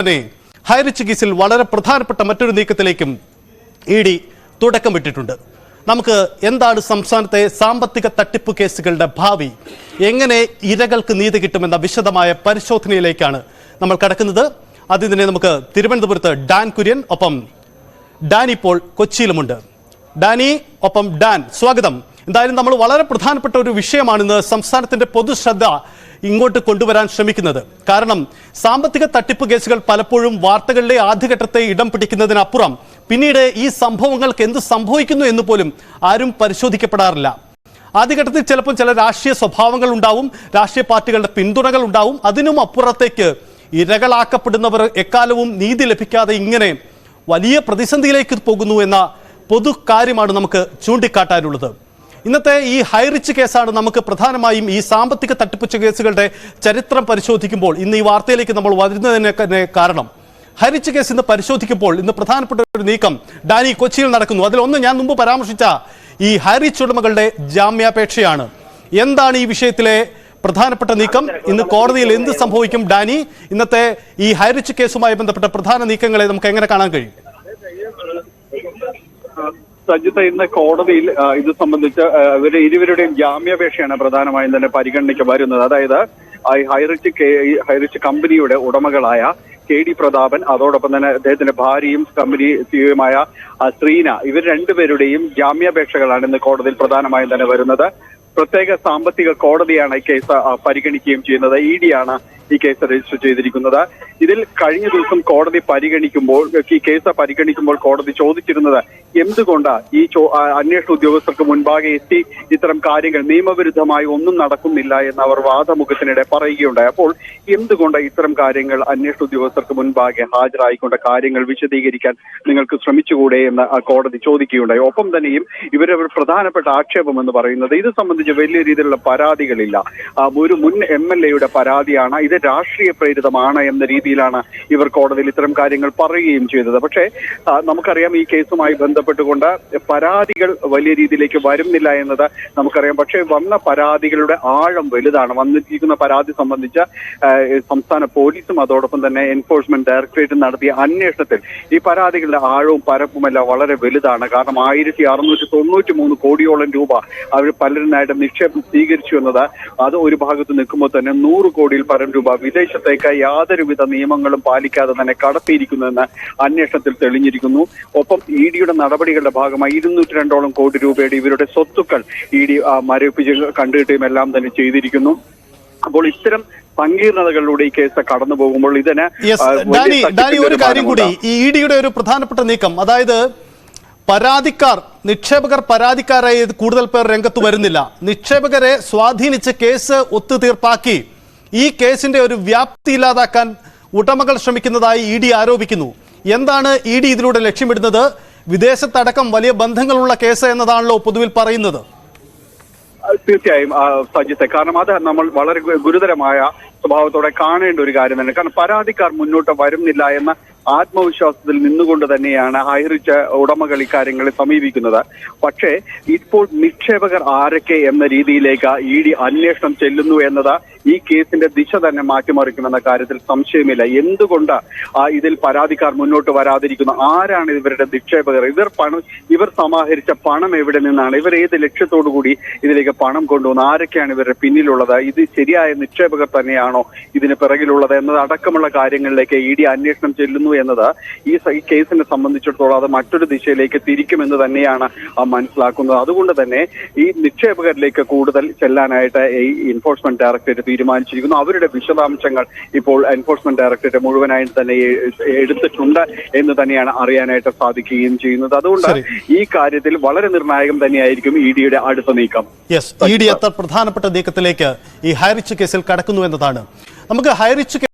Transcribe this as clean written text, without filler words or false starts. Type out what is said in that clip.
ഹൈറിച്ച് കേസിൽ വളരെ പ്രധാനപ്പെട്ട മറ്റൊരു നീക്കത്തിലേക്കും ഇഡി തുടക്കമിട്ടിട്ടുണ്ട്. നമുക്ക് എന്താണ് സംസ്ഥാനത്തെ സാമ്പത്തിക തട്ടിപ്പ് കേസുകളുടെ ഭാവി, എങ്ങനെ ഇരകൾക്ക് നീതി കിട്ടുമെന്ന വിശദമായ പരിശോധനയിലേക്കാണ് നമ്മൾ കടക്കുന്നത്. അതിനെ നമുക്ക് തിരുവനന്തപുരത്ത് ഡാൻ കുര്യൻ, ഒപ്പം ഡാൻ ഇപ്പോൾ കൊച്ചിയിലുമുണ്ട്. ഡാനി ഒപ്പം ഡാൻ, സ്വാഗതം. എന്തായാലും നമ്മൾ വളരെ പ്രധാനപ്പെട്ട ഒരു വിഷയമാണ് ഇന്ന് സംസ്ഥാനത്തിന്റെ പൊതുശ്രദ്ധ ഇങ്ങോട്ട് കൊണ്ടുവരാൻ ശ്രമിക്കുന്നത്. കാരണം സാമ്പത്തിക തട്ടിപ്പ് കേസുകൾ പലപ്പോഴും വാർത്തകളിലെ ആദ്യഘട്ടത്തെ ഇടം പിടിക്കുന്നതിനപ്പുറം പിന്നീട് ഈ സംഭവങ്ങൾക്ക് എന്ത് സംഭവിക്കുന്നു എന്ന് പോലും ആരും പരിശോധിക്കപ്പെടാറില്ല. ആദ്യഘട്ടത്തിൽ ചിലപ്പോൾ ചില രാഷ്ട്രീയ സ്വഭാവങ്ങൾ ഉണ്ടാവും, രാഷ്ട്രീയ പാർട്ടികളുടെ പിന്തുണകൾ ഉണ്ടാവും. അതിനും അപ്പുറത്തേക്ക് ഇരകളാക്കപ്പെടുന്നവർ എക്കാലവും നീതി ലഭിക്കാതെ ഇങ്ങനെ വലിയ പ്രതിസന്ധിയിലേക്ക് പോകുന്നു എന്ന പൊതു കാര്യമാണ് നമുക്ക് ചൂണ്ടിക്കാട്ടാനുള്ളത്. ഇന്നത്തെ ഈ ഹൈറിച്ച് കേസാണ് നമുക്ക് പ്രധാനമായും ഈ സാമ്പത്തിക തട്ടിപ്പ് കേസുകളുടെ ചരിത്രം പരിശോധിക്കുമ്പോൾ ഇന്ന് ഈ വാർത്തയിലേക്ക് നമ്മൾ വരുന്നതിന് കാരണം. ഹൈറിച്ച് കേസ് ഇന്ന് പരിശോധിക്കുമ്പോൾ ഇന്ന് പ്രധാനപ്പെട്ട ഒരു നീക്കം ഡാനി കൊച്ചിയിൽ നടക്കുന്നു. അതിലൊന്ന് ഞാൻ മുമ്പ് പരാമർശിച്ച ഈ ഹൈറിച്ച് ഉടമകളുടെ ജാമ്യാപേക്ഷയാണ്. എന്താണ് ഈ വിഷയത്തിലെ പ്രധാനപ്പെട്ട നീക്കം? ഇന്ന് കോടതിയിൽ എന്ത് സംഭവിക്കും ഡാനി? ഇന്നത്തെ ഈ ഹൈറിച്ച് കേസുമായി ബന്ധപ്പെട്ട പ്രധാന നീക്കങ്ങളെ നമുക്ക് എങ്ങനെ കാണാൻ കഴിയും? സജിത്ത്, ഇന്ന് കോടതിയിൽ ഇത് സംബന്ധിച്ച് ഇരുവരുടെയും ജാമ്യാപേക്ഷയാണ് പ്രധാനമായും തന്നെ പരിഗണനയ്ക്ക് വരുന്നത്. അതായത് ഹൈറിച്ച് കമ്പനിയുടെ ഉടമകളായ കെ ഡി പ്രതാപൻ, അതോടൊപ്പം തന്നെ അദ്ദേഹത്തിന്റെ ഭാര്യയും കമ്പനി സിഇഒയുമായ ശ്രീന, ഇവർ രണ്ടുപേരുടെയും ജാമ്യാപേക്ഷകളാണ് ഇന്ന് കോടതിയിൽ പ്രധാനമായും തന്നെ വരുന്നത്. പ്രത്യേക സാമ്പത്തിക കോടതിയാണ് ഈ കേസ് പരിഗണിക്കുകയും ചെയ്യുന്നത്. ഇഡിയാണ് ഈ കേസ് രജിസ്റ്റർ ചെയ്തിരിക്കുന്നത്. ഇതിൽ കഴിഞ്ഞ ദിവസം കോടതി ഈ കേസ് പരിഗണിക്കുമ്പോൾ കോടതി ചോദിച്ചിരുന്നത് എന്തുകൊണ്ട് ഈ അന്വേഷണ ഉദ്യോഗസ്ഥർക്ക് മുൻപാകെ എത്തി ഇത്തരം കാര്യങ്ങൾ നിയമവിരുദ്ധമായി ഒന്നും നടക്കുന്നില്ല എന്ന് അവർ വാദമുഖത്തിനിടെ പറയുകയുണ്ടായി. അപ്പോൾ എന്തുകൊണ്ട് ഇത്തരം കാര്യങ്ങൾ അന്വേഷണ ഉദ്യോഗസ്ഥർക്ക് മുൻപാകെ ഹാജരായിക്കൊണ്ട് കാര്യങ്ങൾ വിശദീകരിക്കാൻ നിങ്ങൾക്ക് ശ്രമിച്ചുകൂടെ എന്ന് കോടതി ചോദിക്കുകയുണ്ടായി. ഒപ്പം തന്നെയും ഇവരവർ പ്രധാനപ്പെട്ട ആക്ഷേപം എന്ന് പറയുന്നത് ഇത് സംബന്ധിച്ച് വലിയ രീതിയിലുള്ള പരാതികളില്ല. ഒരു മുൻ MLA പരാതിയാണ്, ഇത് രാഷ്ട്രീയ പ്രേരിതമാണ് എന്ന രീതിയിലാണ് ഇവർ കോടതിയിൽ ഇത്തരം കാര്യങ്ങൾ പറയുകയും ചെയ്തത്. പക്ഷേ നമുക്കറിയാം ഈ കേസുമായി ബന്ധപ്പെട്ടുകൊണ്ട് പരാതികൾ വലിയ രീതിയിലേക്ക് വരുന്നില്ല എന്നത് നമുക്കറിയാം. പക്ഷേ വന്ന പരാതികളുടെ ആഴം വലുതാണ്. വന്നിരിക്കുന്ന പരാതി സംബന്ധിച്ച് സംസ്ഥാന പോലീസും അതോടൊപ്പം തന്നെ എൻഫോഴ്സ്മെന്റ് ഡയറക്ടറേറ്റും നടത്തിയ അന്വേഷണത്തിൽ ഈ പരാതികളുടെ ആഴവും പരപ്പുമെല്ലാം വളരെ വലുതാണ്. കാരണം 1693 കോടിയോളം രൂപ അവർ പലരിനായിട്ട് നിക്ഷേപം സ്വീകരിച്ചു എന്നത് അത് ഒരു ഭാഗത്ത് നിൽക്കുമ്പോൾ തന്നെ 100 കോടിയിൽ പരം രൂപ വിദേശത്തേക്ക് യാതൊരുവിധ നിയമങ്ങളും പാലിക്കാതെ തന്നെ കടത്തിയിരിക്കുന്നുവെന്ന് അന്വേഷണത്തിൽ തെളിഞ്ഞിരിക്കുന്നു. ഒപ്പം ഇഡിയുടെ നടപടികളുടെ ഭാഗമായി 202 കോടി രൂപയുടെ ഇവരുടെ സ്വത്തുക്കൾ ഇഡി മരവിപ്പിച്ച് കണ്ടുകിട്ടുകയും എല്ലാം തന്നെ ചെയ്തിരിക്കുന്നു. അപ്പോൾ ഇത്തരം സങ്കീർണതകളിലൂടെ ഈ കേസ് കടന്നു പോകുമ്പോൾ ഇതിന് ഒരു കാര്യം കൂടി, ഈ ഇഡിയുടെ ഒരു പ്രധാനപ്പെട്ട നീക്കം, അതായത് നിക്ഷേപകർ പരാതിക്കാരായി കൂടുതൽ പേർ രംഗത്ത് വരുന്നില്ല. നിക്ഷേപകരെ സ്വാധീനിച്ച് കേസ് ഒത്തുതീർപ്പാക്കി ഈ കേസിന്റെ ഒരു വ്യാപ്തി ഇല്ലാതാക്കാൻ ഉടമകൾ ശ്രമിക്കുന്നതായി ഇഡി ആരോപിക്കുന്നു. എന്താണ് ഇഡി ഇതിലൂടെ ലക്ഷ്യമിടുന്നത്? വിദേശത്തടക്കം വലിയ ബന്ധങ്ങളുള്ള കേസ് എന്നതാണല്ലോ പൊതുവിൽ പറയുന്നത്. തീർച്ചയായും സജിത്തെ, കാരണം അത് നമ്മൾ വളരെ ഗുരുതരമായ സ്വഭാവത്തോടെ കാണേണ്ട ഒരു കാര്യം തന്നെ. കാരണം പരാതിക്കാർ മുന്നോട്ട് വരുന്നില്ല എന്ന ആത്മവിശ്വാസത്തിൽ നിന്നുകൊണ്ട് തന്നെയാണ് ഹൈറിച്ച് ഉടമകൾ ഇക്കാര്യങ്ങളെ സമീപിക്കുന്നത്. പക്ഷേ ഇപ്പോൾ നിക്ഷേപകർ ആരൊക്കെ എന്ന രീതിയിലേക്ക് ഇഡി അന്വേഷണം ചെല്ലുന്നു എന്നത് ഈ കേസിന്റെ ദിശ തന്നെ മാറ്റിമറിക്കുമെന്ന കാര്യത്തിൽ സംശയമില്ല. എന്തുകൊണ്ട് ഇതിൽ പരാതിക്കാർ മുന്നോട്ട് വരാതിരിക്കുന്നു? ആരാണ് ഇവരുടെ നിക്ഷേപകർ? ഇവർ സമാഹരിച്ച പണം എവിടെ നിന്നാണ്? ഇവർ ഏത് ലക്ഷ്യത്തോടു കൂടി ഇതിലേക്ക് പണം കൊണ്ടുവന്നു? ആരൊക്കെയാണ് ഇവരുടെ പിന്നിലുള്ളത്? ഇത് ശരിയായ നിക്ഷേപകർ തന്നെയാണോ ഇതിന് പിറകിലുള്ളത് എന്നത് അടക്കമുള്ള കാര്യങ്ങളിലേക്ക് ഇഡി അന്വേഷണം ചെല്ലുന്നു എന്നത് ഈ കേസിനെ സംബന്ധിച്ചിടത്തോളം അത് മറ്റൊരു ദിശയിലേക്ക് തിരിക്കുമെന്ന് തന്നെയാണ് മനസ്സിലാക്കുന്നത്. അതുകൊണ്ട് തന്നെ ഈ നിക്ഷേപകരിലേക്ക് കൂടുതൽ ചെല്ലാനായിട്ട് ഈ എൻഫോഴ്സ്മെന്റ് ഡയറക്ടറേറ്റ് തീരുമാനിച്ചിരിക്കുന്നു. അവരുടെ വിശദാംശങ്ങൾ ഇപ്പോൾ എൻഫോഴ്സ്മെന്റ് ഡയറക്ടറേറ്റ് മുഴുവനായും തന്നെ എടുത്തിട്ടുണ്ട് എന്ന് തന്നെയാണ് അറിയാനായിട്ട് സാധിക്കുകയും ചെയ്യുന്നത്. അതുകൊണ്ട് ഈ കാര്യത്തിൽ വളരെ നിർണായകം തന്നെയായിരിക്കും ഇഡിയുടെ അടുത്ത നീക്കം. ഇഡി എത്ര പ്രധാനപ്പെട്ട നീക്കത്തിലേക്ക് ഈ ഹൈറിച്ച് കേസിൽ കടക്കുന്നു എന്നതാണ്. നമുക്ക് ഹൈറിച്ച്